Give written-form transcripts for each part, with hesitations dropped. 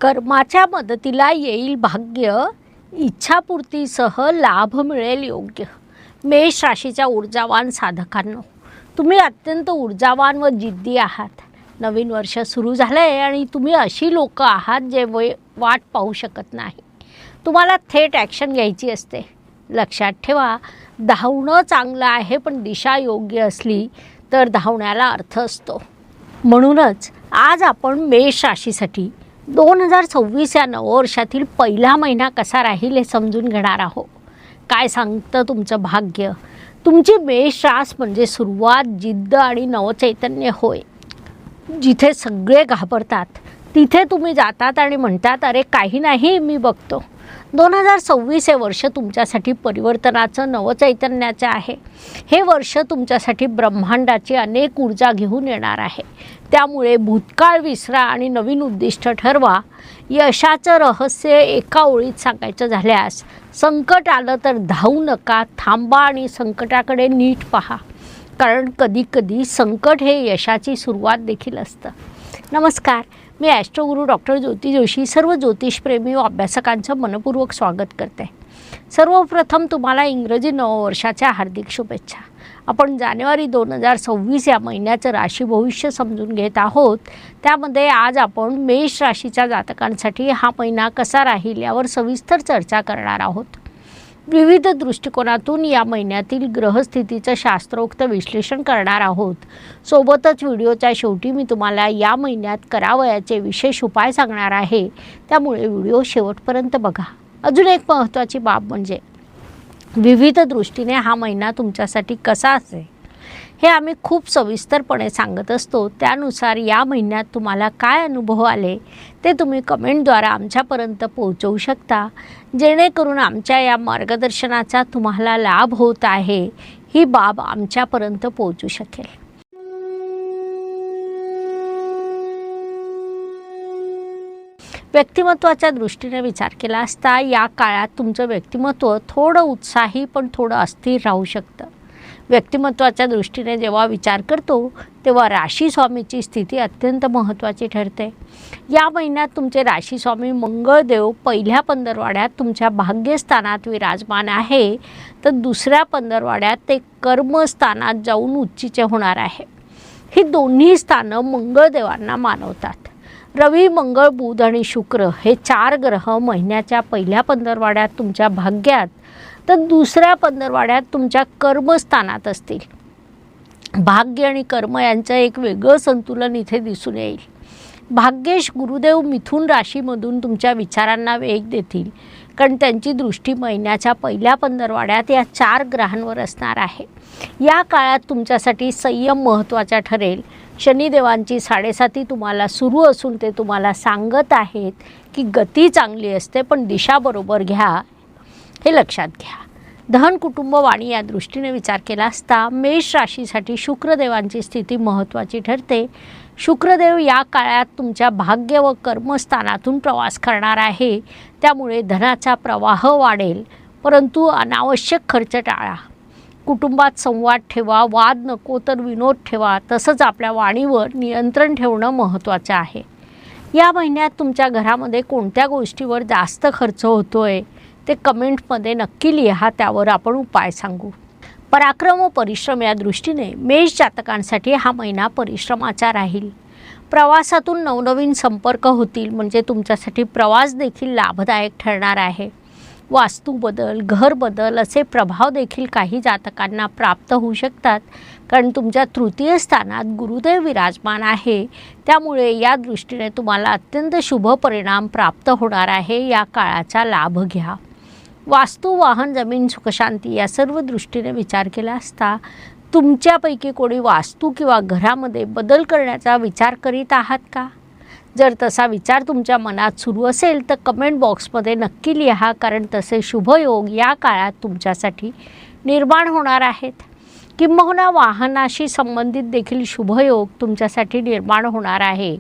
कर्माच्या मदतीला येईल भाग्य, इच्छापूर्तीसह लाभ मिळेल योग्य. मेष राशीच्या ऊर्जावान साधकांनो, तुम्ही अत्यंत ऊर्जावान व जिद्दी आहात. नवीन वर्ष सुरू झालं आहे आणि तुम्ही अशी लोक आहात जे वाट पाहू शकत नाही. तुम्हाला थेट ॲक्शन घ्यायची असते. लक्षात ठेवा, धावणं चांगलं आहे, पण दिशा योग्य असली तर धावण्याला अर्थ असतो. म्हणूनच आज आपण मेष राशीसाठी 2026 या नववर्षातील पहिला महिना कसा राहील हे समजून घेणार आहोत. काय सांगतं तुमचं भाग्य? तुमची मेष रास म्हणजे सुरुवात, जिद्द आणि नवचैतन्य होय. जिथे सगळे घाबरतात तिथे तुम्ही जातात आणि म्हणतात, अरे काही नाही, मी बघतो. 2026 हे वर्ष तुमच्यासाठी परिवर्तनाचं, नवचैतन्याचं आहे. हे वर्ष तुमच्यासाठी ब्रह्मांडाची अनेक ऊर्जा घेऊन येणार आहे. त्यामुळे भूतकाळ विसरा आणि नवीन उद्दिष्ट ठरवा. यशाचं रहस्य एका ओळीत सांगायचं झाल्यास, संकट आलं तर धावू नका, थांबा आणि संकटाकडे नीट पहा. कारण कधीकधी संकट हे यशाची सुरुवात देखील असतं. नमस्कार, मी ॲस्ट्रोगुरू डॉक्टर ज्योती जोशी सर्व ज्योतिषप्रेमी व अभ्यासकांचं मनपूर्वक स्वागत करते. सर्वप्रथम तुम्हाला इंग्रजी नववर्षाच्या हार्दिक शुभेच्छा. आपण जानेवारी 2026 या महिन्याचं राशी भविष्य समजून घेत आहोत. त्यामध्ये आज आपण मेष राशीच्या जातकांसाठी हा महिना कसा राहील यावर सविस्तर चर्चा करणार आहोत. विविध दृष्टिकोनातून या महिन्यातील ग्रहस्थितीचं शास्त्रोक्त विश्लेषण करणार आहोत. सोबतच व्हिडिओच्या शेवटी मी तुम्हाला या महिन्यात करावयाचे विशेष उपाय सांगणार आहे. त्यामुळे व्हिडिओ शेवटपर्यंत बघा. अजून एक महत्त्वाची बाब म्हणजे विविध दृष्टीने हा महिना तुमच्यासाठी कसा असेल हे आम्ही खूप सविस्तरपणे सांगत असतो. त्यानुसार या महिन्यात तुम्हाला काय अनुभव आले ते तुम्ही कमेंटद्वारे आमच्यापर्यंत पोहोचवू शकता, जेणेकरून आमच्या या मार्गदर्शनाचा तुम्हाला लाभ होत आहे ही बाब आमच्यापर्यंत पोहोचू शकेल. व्यक्तिमत्वाच्या दृष्टीने विचार केला असता या काळात तुमचं व्यक्तिमत्व थोडं उत्साही पण थोडं अस्थिर राहू शकतं. व्यक्तिमत्वाच्या दृष्टीने जेव्हा विचार करतो तेव्हा राशीस्वामीची स्थिती अत्यंत महत्त्वाची ठरते. या महिन्यात तुमचे राशीस्वामी मंगळदेव पहिल्या पंधरवाड्यात तुमच्या भाग्यस्थानात विराजमान आहे, तर दुसऱ्या पंधरवाड्यात ते कर्मस्थानात जाऊन उच्चीचे होणार आहे. ही दोन्ही स्थानं मंगळदेवांना मानवतात. रवी, मंगळ, बुध आणि शुक्र हे 4 ग्रह महिन्याच्या पहिल्या पंधरवाड्यात तुमच्या भाग्यात तर दुसऱ्या पंधरवाड्यात तुमच्या कर्मस्थानात असतील. भाग्य आणि कर्म यांचं एक वेगळं संतुलन इथे दिसून येईल. भाग्येश गुरुदेव मिथुन राशीमधून तुमच्या विचारांना वेग देतील, कारण त्यांची दृष्टी महिन्याच्या पहिल्या पंधरवाड्यात या 4 ग्रहांवर असणार आहे. या काळात तुमच्यासाठी संयम महत्त्वाचा ठरेल. शनिदेवांची 7.5 तुम्हाला सुरू असून ते तुम्हाला सांगत आहेत की गती चांगली असते, पण दिशा बरोबर घ्या, हे लक्षात घ्या. धन, कुटुंब, वाणी या दृष्टीने विचार केला असता मेष राशीसाठी शुक्रदेवांची स्थिती महत्त्वाची ठरते. शुक्रदेव या काळात तुमच्या भाग्य व कर्मस्थानातून प्रवास करणार आहे. त्यामुळे धनाचा प्रवाह वाढेल, परंतु अनावश्यक खर्च टाळा. कुटुंबात संवाद ठेवा, वाद नको तर विनोद ठेवा. तसंच आपल्या वाणीवर नियंत्रण ठेवणं महत्त्वाचं आहे. या महिन्यात तुमच्या घरामध्ये कोणत्या गोष्टीवर जास्त खर्च होतोय ते कमेंटमध्ये नक्की लिहा, त्यावर आपण उपाय सांगू. पराक्रम व परिश्रम या दृष्टीने मेष जातकांसाठी हा महिना परिश्रमाचा राहील. प्रवासातून नवनवीन संपर्क होतील, म्हणजे तुमच्यासाठी प्रवास देखील लाभदायक ठरणार आहे. वास्तू बदल, घर बदल असे प्रभाव देखील काही जातकांना प्राप्त होऊ शकतात, कारण तुमच्या तृतीय स्थानात गुरुदेव विराजमान आहे. त्यामुळे या दृष्टीने तुम्हाला अत्यंत शुभ परिणाम प्राप्त होणार आहे. या काळाचा लाभ घ्या. वास्तू, वाहन, जमीन, सुखशांती या सर्व दृष्टीने विचार केला असता तुमच्यापैकी कोणी वास्तू किंवा घरामध्ये बदल करण्याचा विचार करीत आहात का? जर तसा विचार तुमच्या मनात सुरू असेल तर कमेंट बॉक्समध्ये नक्की लिहा, कारण तसे शुभयोग या काळात तुमच्यासाठी निर्माण होणार आहेत. किंबहुना वाहनाशी संबंधित देखील शुभयोग तुमच्यासाठी निर्माण होणार आहे.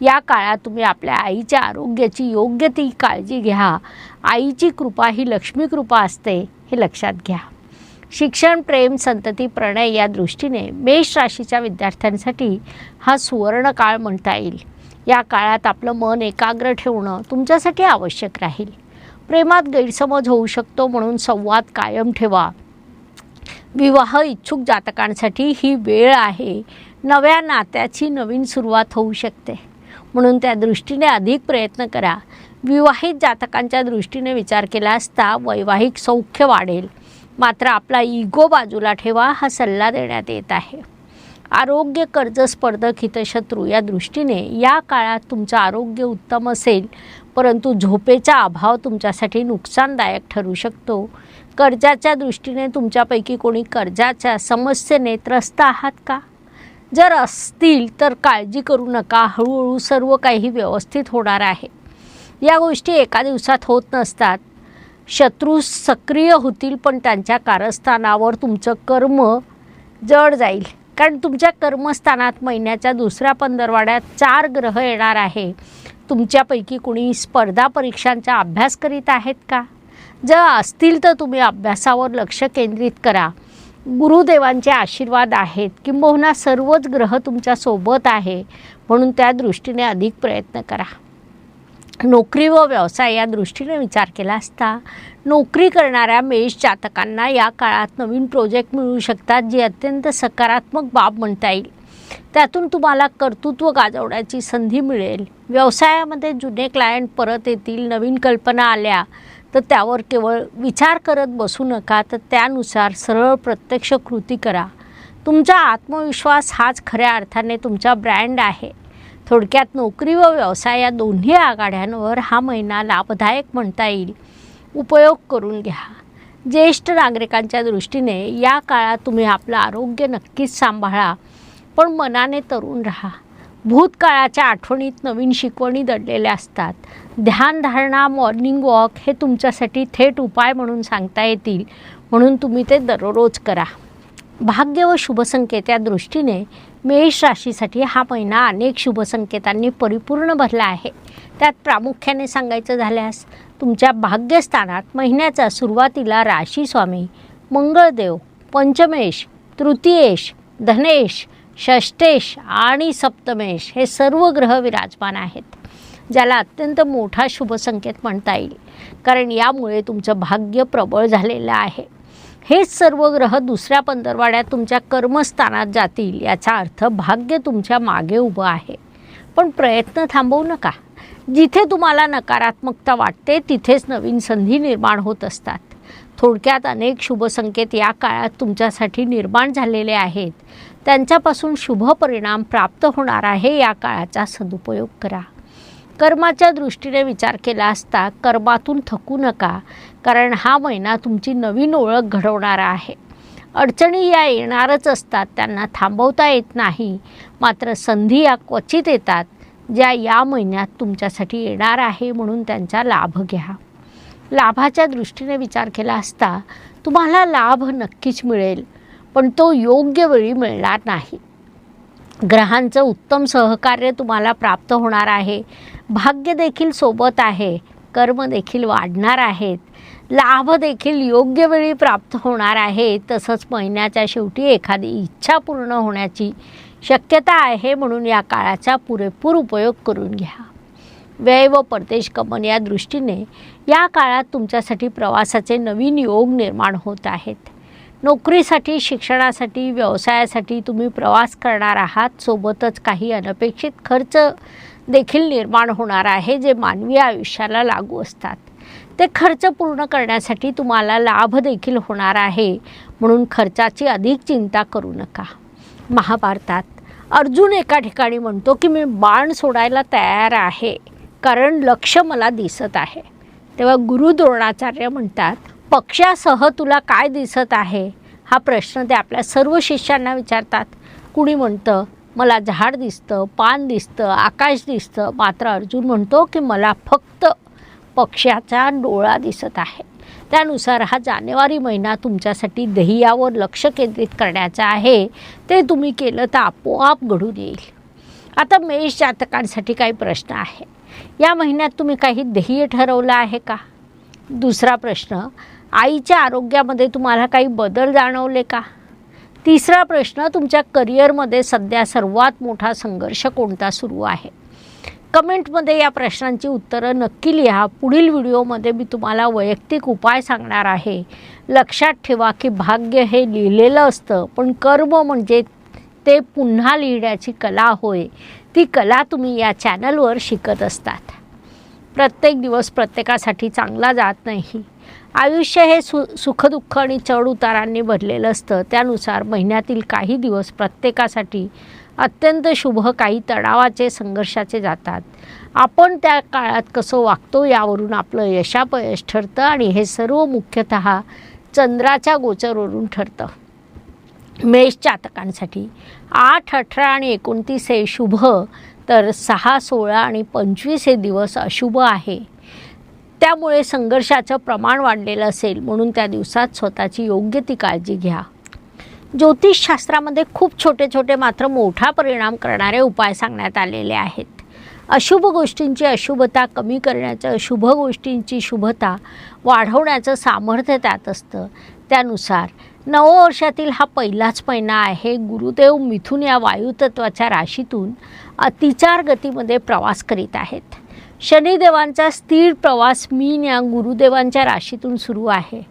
या काळात तुम्ही आपल्या आईच्या आरोग्याची योग्य ती काळजी घ्या. आईची कृपा ही लक्ष्मी कृपा असते, हे लक्षात घ्या. शिक्षण, प्रेम, संतती, प्रणय या दृष्टीने मेष राशीच्या विद्यार्थ्यांसाठी हा सुवर्ण काळ म्हणता येईल. या काळात आपलं मन एकाग्र ठेवणं तुमच्यासाठी आवश्यक राहील. प्रेमात गैरसमज होऊ शकतो म्हणून संवाद कायम ठेवा. विवाह इच्छुक जातकांसाठी ही वेळ आहे. नव्या नात्याची नवीन सुरुवात होऊ शकते म्हणून त्या दृष्टीने अधिक प्रयत्न करा. विवाहित जातकांच्या दृष्टीने विचार केला असता वैवाहिक सौख्य वाढेल. मात्र आपला इगो बाजूला ठेवा हा सल्ला देण्यात येत आहे. आरोग्य, कर्ज, स्पर्धक, हितशत्रू या दृष्टीने या काळात तुमचं आरोग्य उत्तम असेल, परंतु झोपेचा अभाव तुमच्यासाठी नुकसानदायक ठरू शकतो. कर्जाच्या दृष्टीने तुमच्यापैकी कोणी कर्जाच्या समस्येने त्रस्त आहात का? जर असतील तर काळजी करू नका. हळूहळू सर्व काही व्यवस्थित होणार आहे. या गोष्टी एका दिवसात होत नसतात. शत्रू सक्रिय होतील पण त्यांच्या कारस्थानावर तुमचं कर्म जड जाईल. कारण तुमच्या कर्मस्थानात महिन्याच्या दुसऱ्या पंधरवड्यात 4 ग्रह येणार आहे. तुमच्यापैकी कोणी स्पर्धा परीक्षांचा अभ्यास करीत आहेत का? जर असतील तर तुम्ही अभ्यासावर लक्ष केंद्रित करा. गुरुदेवांचे आशीर्वाद आहेत, किंबहुना सर्वच ग्रह तुमच्यासोबत आहे म्हणून त्या दृष्टीने अधिक प्रयत्न करा. नोकरी व व्यवसाय या दृष्टीने विचार केला असता नोकरी करणाऱ्या मेष जातकांना या काळात नवीन प्रोजेक्ट मिळू शकतात, जी अत्यंत सकारात्मक बाब म्हणता येईल. त्यातून तुम्हाला कर्तृत्व गाजवण्याची संधी मिळेल. व्यवसायामध्ये जुने क्लायंट परत येतील. नवीन कल्पना आल्या तर त्यावर केवळ विचार करत बसू नका, तर त्यानुसार सरळ प्रत्यक्ष कृती करा. तुमचा आत्मविश्वास हाच खऱ्या अर्थाने तुमचा ब्रँड आहे. थोडक्यात नोकरी व व्यवसाय या दोन्ही आघाड्यांवर हा महिना लाभदायक म्हणता येईल. उपयोग करून घ्या. ज्येष्ठ नागरिकांच्या दृष्टीने या काळात तुम्ही आपलं आरोग्य नक्कीच सांभाळा, पण मनाने तरुण राहा. भूतकाळाच्या आठवणीत नवीन शिकवणी दडलेल्या असतात. ध्यानधारणा, मॉर्निंग वॉक हे तुमच्यासाठी थेट उपाय म्हणून सांगता येतील, म्हणून तुम्ही ते दररोज करा. भाग्य व शुभसंकेत या दृष्टीने मेष राशीसाठी हा महिना अनेक शुभसंकेतांनी परिपूर्ण भरला आहे. त्यात प्रामुख्याने सांगायचं झाल्यास तुमच्या भाग्यस्थानात महिन्याच्या सुरुवातीला राशीस्वामी मंगळदेव पंचमेश, तृतीयेश, धनेश, षष्टेश आणि सप्तमेश हे सर्व ग्रह विराजमान आहेत, ज्याला अत्यंत मोठा शुभसंकेत म्हणता येईल. कारण यामुळे तुमचं भाग्य प्रबळ झालेलं आहे. हेच सर्व ग्रह दुसऱ्या पंधरवड्यात तुमच्या कर्मस्थानात जातील. याचा अर्थ भाग्य तुमच्या मागे उभं आहे. पण प्रयत्न थांबवू नका. जिथे तुम्हाला नकारात्मकता वाटते तिथेच नवीन संधी निर्माण होत असतात. थोडक्यात अनेक शुभसंकेत या काळात तुमच्यासाठी निर्माण झालेले आहेत. त्यांच्यापासून शुभ परिणाम प्राप्त होणार आहे. या काळाचा सदुपयोग करा. कर्माच्या दृष्टीने विचार केला असता कर्मातून थकू नका, कारण हा महिना तुमची नवीन ओळख घडवणारा आहे. अडचणी या येणारच असतात, त्यांना थांबवता येत नाही. मात्र संधी या क्वचित येतात, ज्या या महिन्यात तुमच्यासाठी येणार आहे, म्हणून त्यांचा लाभ घ्या. लाभाच्या दृष्टीने विचार केला असता तुम्हाला लाभ नक्कीच मिळेल, पण तो योग्य वेळी मिळणार नाही. ग्रहांचं उत्तम सहकार्य तुम्हाला प्राप्त होणार आहे. भाग्य देखील सोबत आहे. कर्म देखील वाढणार आहेत. लाभ देखील योग्य वेळी प्राप्त होणार आहे. तसंच महिन्याच्या शेवटी एखादी इच्छा पूर्ण होण्याची शक्यता आहे, म्हणून या काळाचा पुरेपूर उपयोग करून घ्या. व्यय व परदेश गमन या दृष्टीने या काळात तुमच्यासाठी प्रवासाचे नवीन योग निर्माण होत आहेत. नोकरीसाठी, शिक्षणासाठी, व्यवसायासाठी तुम्ही प्रवास करणार आहात. सोबतच काही अनपेक्षित खर्च देखील निर्माण होणार आहे, जे मानवी आयुष्याला लागू असतात. ते खर्च पूर्ण करण्यासाठी तुम्हाला लाभ देखील होणार आहे, म्हणून खर्चाची अधिक चिंता करू नका. महाभारतात अर्जुन एका ठिकाणी म्हणतो की मी बाण सोडायला तयार आहे, कारण लक्ष्य मला दिसत आहे. तेव्हा गुरु द्रोणाचार्य म्हणतात, पक्षासह तुला काय दिसत आहे हा प्रश्न ते आपल्या सर्व शिष्यांना विचारतात. कुणी म्हणतं मला झाड दिसतं, पान दिसतं, आकाश दिसतं. मात्र अर्जुन म्हणतो की मला फक्त पक्षाचा डोळा दिसत आहे. त्यानुसार हा जानेवारी महिना तुमच्यासाठी ध्येयावर लक्ष केंद्रित करण्याचा आहे. ते तुम्ही केलं तर आपोआप घडून येईल. आता मेष जातकांसाठी काही प्रश्न आहे. या महिन्यात तुम्ही काही ध्येय ठरवलं आहे का? दुसरा प्रश्न, आईच्या आरोग्यामध्ये तुम्हाला काही बदल जाणवले का? तिसरा प्रश्न, तुमच्या करिअरमध्ये सध्या सर्वात मोठा संघर्ष कोणता सुरू आहे? कमेंटमध्ये या प्रश्नांची उत्तरं नक्की लिहा. पुढील व्हिडिओमध्ये मी तुम्हाला वैयक्तिक उपाय सांगणार आहे. लक्षात ठेवा की भाग्य हे लिहिलेलं असतं, पण कर्म म्हणजे ते पुन्हा लिहिण्याची कला होय. ती कला तुम्ही या चॅनलवर शिकत असतात. प्रत्येक दिवस प्रत्येकासाठी चांगला जात नाही. आयुष्य हे सुखदुःख आणि चढउतारांनी भरलेलं असतं. त्यानुसार महिन्यातील काही दिवस प्रत्येकासाठी अत्यंत शुभ, काही तणावाचे, संघर्षाचे जातात. आपण त्या काळात कसं वागतो यावरून आपलं यशापयश ठरतं आणि हे सर्व मुख्यतः चंद्राच्या गोचरवरून ठरतं. मेष जातकांसाठी 8, 18 आणि 29 हे शुभ, तर 6, 16 आणि 25 हे दिवस अशुभ आहे. त्यामुळे संघर्षाचं प्रमाण वाढलेलं असेल, म्हणून त्या दिवसात स्वतःची योग्य ती काळजी घ्या. ज्योतिषशास्त्रामध्ये खूप छोटे छोटे मात्र मोठा परिणाम करणारे उपाय सांगण्यात आलेले आहेत. अशुभ गोष्टींची अशुभता कमी करण्याचं, शुभ गोष्टींची शुभता वाढवण्याचं सामर्थ्य त्यात असतं. त्यानुसार नववर्षातील हा पहिलाच महिना आहे. गुरुदेव मिथुन या वायुतत्वाच्या राशीतून अतिचार गतीमध्ये प्रवास करीत आहेत. शनिदेवांचा स्थिर प्रवास मीन या गुरुदेवांच्या राशीतून सुरू आहे.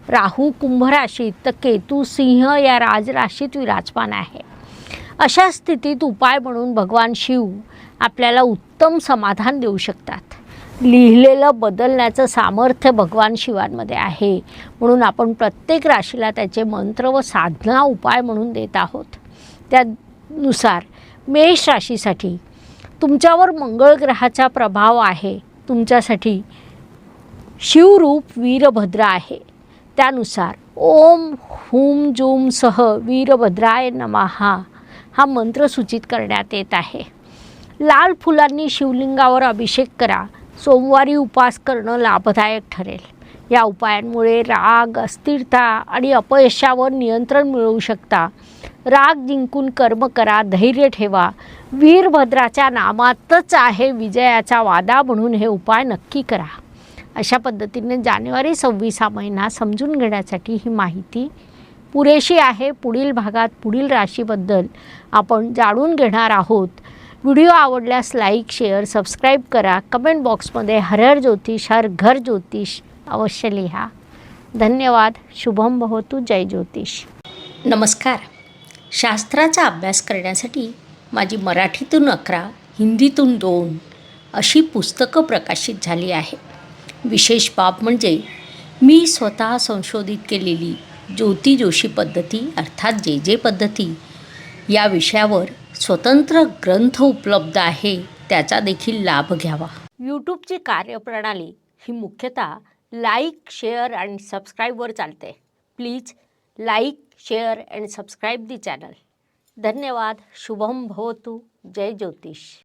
राहू कुंभ राशीत तर केतू सिंह या राजराशीत विराजमान आहे. अशा स्थितीत उपाय म्हणून भगवान शिव आपल्याला उत्तम समाधान देऊ शकतात. लिहिलेलं बदलण्याचं सामर्थ्य भगवान शिवांमध्ये आहे, म्हणून आपण प्रत्येक राशीला त्याचे मंत्र व साधना उपाय म्हणून देत आहोत. त्यानुसार मेष राशीसाठी तुमच्यावर मंगळ ग्रहाचा प्रभाव आहे. तुमच्यासाठी शिवरूप वीरभद्र आहे. त्यानुसार ओम हुम जूम सह वीरभद्राय नमः हा मंत्र सूचित करण्यात येत आहे. लाल फुलांनी शिवलिंगावर अभिषेक करा. सोमवारी उपवास करणं लाभदायक ठरेल. या उपायांमुळे राग, अस्थिरता आणि अपयशावर नियंत्रण मिळवू शकता. राग जिंकून कर्म करा, धैर्य ठेवा. वीरभद्राच्या नामातच आहे विजयाचा वादा, म्हणून हे उपाय नक्की करा. अशा पद्धतीने जानेवारी 26 हा महिना समजून घेण्यासाठी ही माहिती पुरेशी आहे. पुढील भागात पुढील राशीबद्दल आपण जाणून घेणार आहोत. व्हिडिओ आवडल्यास लाईक, शेअर, सबस्क्राईब करा. कमेंट बॉक्समध्ये हर हर ज्योतिष, हर घर ज्योतिष अवश्य लिहा. धन्यवाद. शुभम भवतु. जय ज्योतिष. नमस्कार. शास्त्राचा अभ्यास करण्यासाठी माझी मराठीतून 11, हिंदीतून 2 अशी पुस्तकं प्रकाशित झाली आहे. विशेष बाब म्हणजे मी स्वतः संशोधित केलेली ज्योती जोशी पद्धती अर्थात जे पद्धती या विषयावर स्वतंत्र ग्रंथ उपलब्ध आहे. त्याचा देखील लाभ घ्यावा. यूट्यूबची कार्यप्रणाली ही मुख्यतः लाईक, शेअर आणि सबस्क्राईबवर चालते. Please like, share and subscribe the channel. धन्यवाद. शुभम भवतु. जय ज्योतिष.